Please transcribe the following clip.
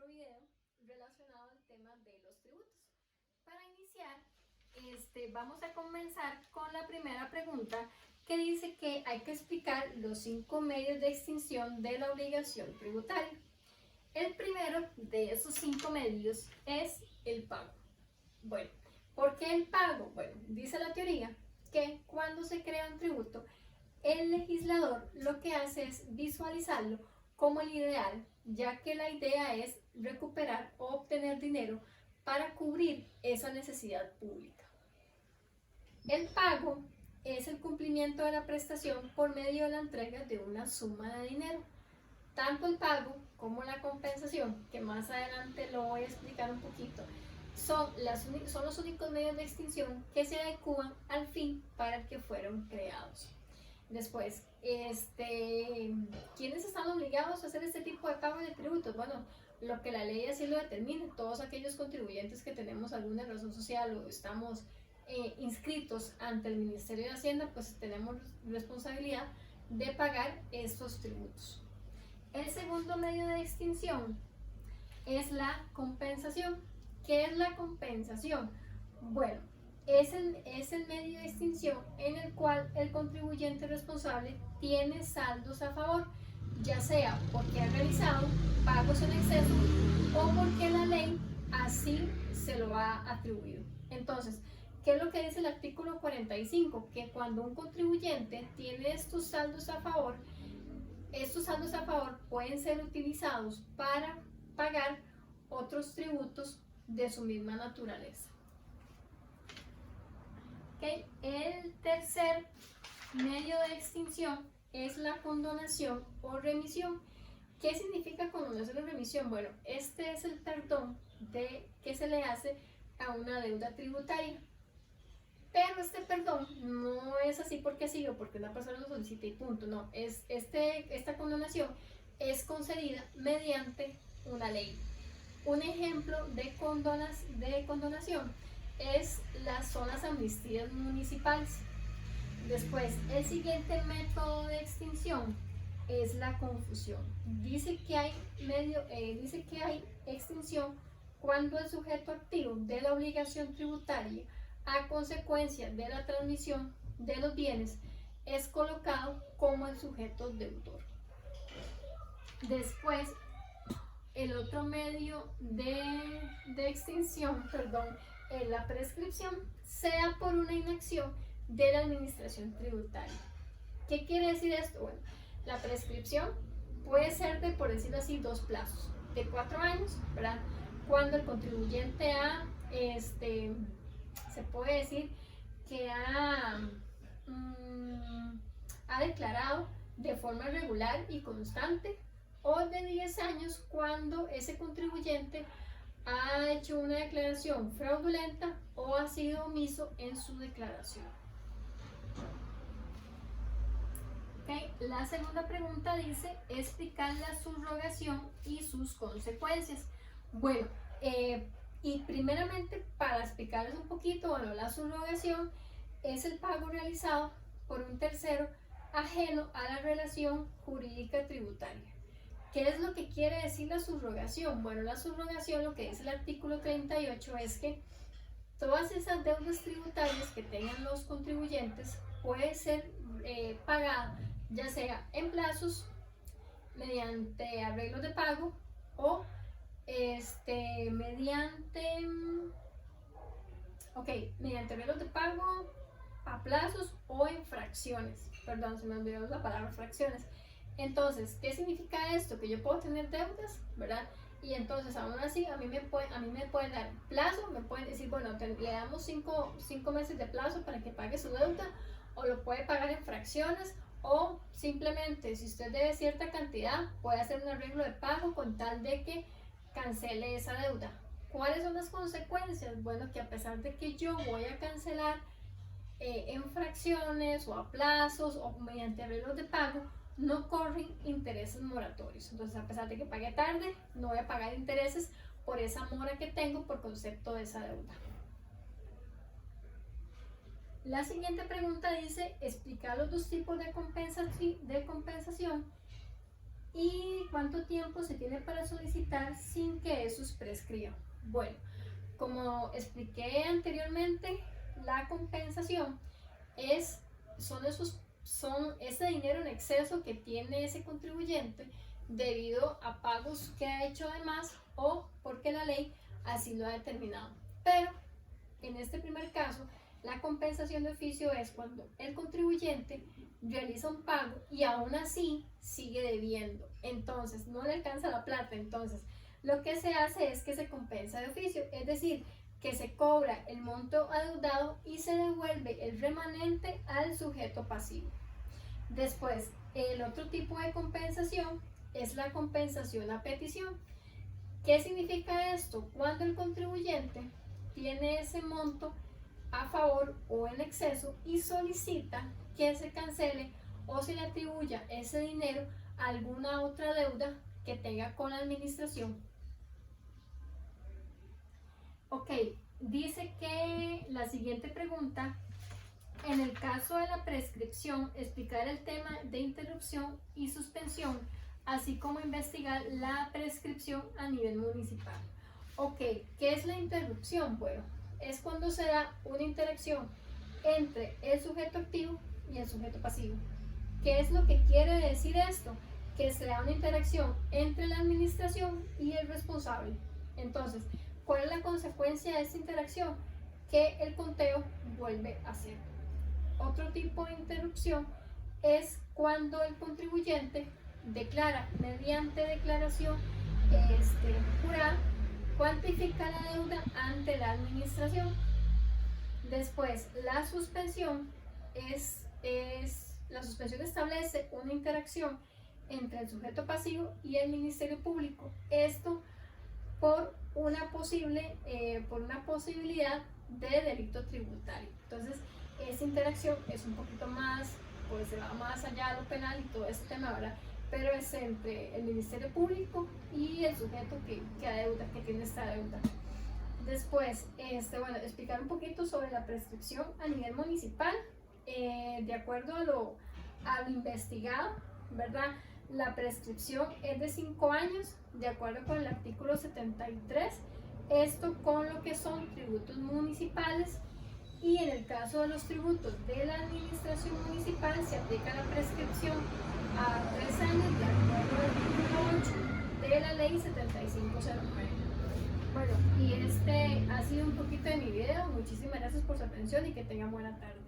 otro video relacionado al tema de los tributos. Para iniciar, vamos a comenzar con la primera pregunta que dice que hay que explicar los 5 medios de extinción de la obligación tributaria. El primero de esos 5 medios es el pago. Bueno, ¿por qué el pago? Bueno, dice la teoría que cuando se crea un tributo, el legislador lo que hace es visualizarlo como el ideal, ya que la idea es recuperar o obtener dinero para cubrir esa necesidad pública. El pago es el cumplimiento de la prestación por medio de la entrega de una suma de dinero. Tanto el pago como la compensación, que más adelante lo voy a explicar un poquito, son los únicos medios de extinción que se adecúan al fin para el que fueron creados. Después, ¿quiénes están obligados a hacer este tipo de pago de tributos? Bueno, lo que la ley así lo determina, todos aquellos contribuyentes que tenemos alguna razón social o estamos inscritos ante el Ministerio de Hacienda, pues tenemos responsabilidad de pagar estos tributos. El segundo medio de extinción es la compensación. ¿Qué es la compensación? Bueno, es el medio de extinción en el cual el contribuyente responsable tiene saldos a favor, ya sea porque ha realizado pagos en exceso o porque la ley así se lo ha atribuido. Entonces, ¿qué es lo que dice el artículo 45? Que cuando un contribuyente tiene estos saldos a favor pueden ser utilizados para pagar otros tributos de su misma naturaleza. Okay. El tercer medio de extinción es la condonación o remisión. ¿Qué significa condonación o remisión? Bueno, este es el perdón que se le hace a una deuda tributaria. Pero este perdón no es así porque sí o porque una persona lo solicita y punto. No, esta condonación es concedida mediante una ley. Un ejemplo de condonación son las amnistías municipales. Después, el siguiente método de extinción es la confusión. Dice que hay extinción cuando el sujeto activo de la obligación tributaria a consecuencia de la transmisión de los bienes es colocado como el sujeto deudor. Después, el otro medio de extinción, es la prescripción, sea por una inacción de la administración tributaria. ¿Qué quiere decir esto? Bueno, la prescripción puede ser de, por decirlo así, 2 plazos, de 4 años, ¿verdad? Cuando el contribuyente se puede decir que ha declarado de forma regular y constante, o de 10 años cuando ese contribuyente ha hecho una declaración fraudulenta o ha sido omiso en su declaración. Okay. La segunda pregunta dice explicar la subrogación y sus consecuencias. Bueno, y primeramente para explicarles un poquito, bueno, la subrogación es el pago realizado por un tercero ajeno a la relación jurídica tributaria. ¿Qué es lo que quiere decir la subrogación? Bueno, la subrogación, lo que dice el artículo 38 es que todas esas deudas tributarias que tengan los contribuyentes puede ser pagada ya sea en plazos, mediante arreglos de pago o mediante arreglos de pago a plazos o en fracciones. Perdón, se me olvidó la palabra fracciones. Entonces, ¿qué significa esto? Que yo puedo tener deudas, ¿verdad? Y entonces, aún así, a mí me pueden dar plazo, me pueden decir, bueno, le damos 5 meses de plazo para que pague su deuda, o lo puede pagar en fracciones, o simplemente, si usted debe cierta cantidad, puede hacer un arreglo de pago con tal de que cancele esa deuda. ¿Cuáles son las consecuencias? Bueno, que a pesar de que yo voy a cancelar en fracciones o a plazos o mediante arreglos de pago, no corren intereses moratorios. Entonces, a pesar de que pague tarde, no voy a pagar intereses por esa mora que tengo por concepto de esa deuda. La siguiente pregunta dice explicar los 2 tipos de compensación y ¿cuánto tiempo se tiene para solicitar sin que eso prescriba? Bueno, como expliqué anteriormente, la compensación son ese dinero en exceso que tiene ese contribuyente debido a pagos que ha hecho de más o porque la ley así lo ha determinado. Pero en este primer caso, la compensación de oficio es cuando el contribuyente realiza un pago y aún así sigue debiendo, entonces no le alcanza la plata. Entonces lo que se hace es que se compensa de oficio, es decir, que se cobra el monto adeudado y se devuelve el remanente al sujeto pasivo. Después, el otro tipo de compensación es la compensación a petición. ¿Qué significa esto? Cuando el contribuyente tiene ese monto a favor o en exceso y solicita que se cancele o se le atribuya ese dinero a alguna otra deuda que tenga con la administración. Ok, dice que la siguiente pregunta, en el caso de la prescripción, explicar el tema de interrupción y suspensión, así como investigar la prescripción a nivel municipal. Ok, ¿qué es la interrupción? Bueno, es cuando se da una interacción entre el sujeto activo y el sujeto pasivo. ¿Qué es lo que quiere decir esto? Que se da una interacción entre la administración y el responsable. Entonces, ¿cuál es la consecuencia de esta interacción? Que el conteo vuelve a cero. Otro tipo de interrupción es cuando el contribuyente declara mediante declaración jurada, cuantifica la deuda ante la administración. Después, la suspensión la suspensión establece una interacción entre el sujeto pasivo y el Ministerio Público. Esto por una posibilidad de delito tributario. Entonces, esa interacción es un poquito más, pues se va más allá de lo penal y todo ese tema, ¿verdad? Pero es entre el Ministerio Público y el sujeto que tiene esta deuda. Después, explicar un poquito sobre la prescripción a nivel municipal. De acuerdo a lo investigado, ¿verdad? La prescripción es de 5 años, de acuerdo con el artículo 73, esto con lo que son tributos municipales, y en el caso de los tributos de la administración municipal se aplica la prescripción a 3 años, de acuerdo al artículo 8 de la ley 7509. Bueno, y este ha sido un poquito de mi video. Muchísimas gracias por su atención y que tengan buena tarde.